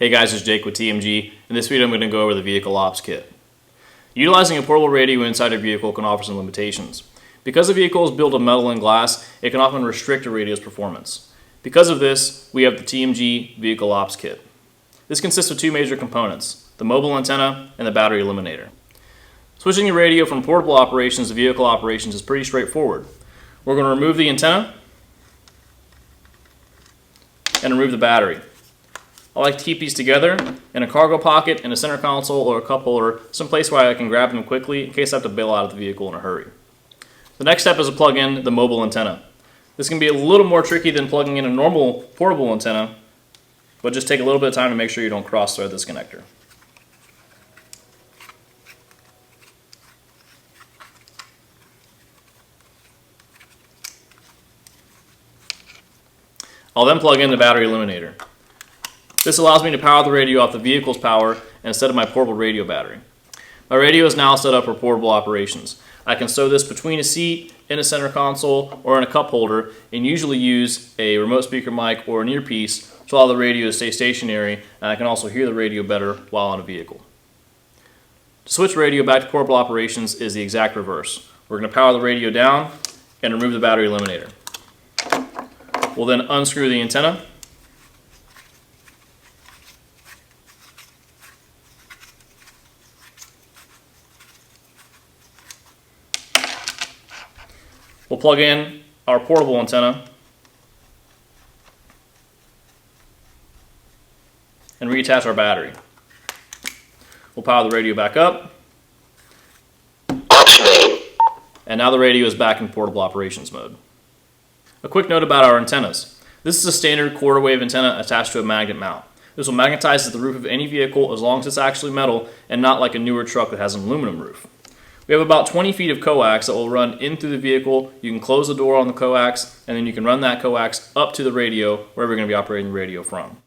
Hey guys, it's Jake with TMG. In this video I'm going to go over the vehicle ops kit. Utilizing a portable radio inside a vehicle can offer some limitations. Because the vehicle is built of metal and glass, it can often restrict a radio's performance. Because of this, we have the TMG Vehicle Ops Kit. This consists of two major components, the mobile antenna and the battery eliminator. Switching your radio from portable operations to vehicle operations is pretty straightforward. We're going to remove the antenna and remove the battery. I like to keep these together in a cargo pocket, in a center console, or a cup holder, someplace where I can grab them quickly in case I have to bail out of the vehicle in a hurry. The next step is to plug in the mobile antenna. This can be a little more tricky than plugging in a normal portable antenna, but just take a little bit of time to make sure you don't cross-thread this connector. I'll then plug in the battery eliminator. This allows me to power the radio off the vehicle's power instead of my portable radio battery. My radio is now set up for portable operations. I can stow this between a seat, in a center console, or in a cup holder, and usually use a remote speaker mic or an earpiece to allow the radio to stay stationary, and I can also hear the radio better while on a vehicle. To switch radio back to portable operations is the exact reverse. We're going to power the radio down and remove the battery eliminator. We'll then unscrew the antenna. We'll plug in our portable antenna and reattach our battery. We'll power the radio back up. And now the radio is back in portable operations mode. A quick note about our antennas. This is a standard quarter wave antenna attached to a magnet mount. This will magnetize to the roof of any vehicle as long as it's actually metal and not like a newer truck that has an aluminum roof. We have about 20 feet of coax that will run in through the vehicle. You can close the door on the coax, and then you can run that coax up to the radio, wherever you're going to be operating the radio from.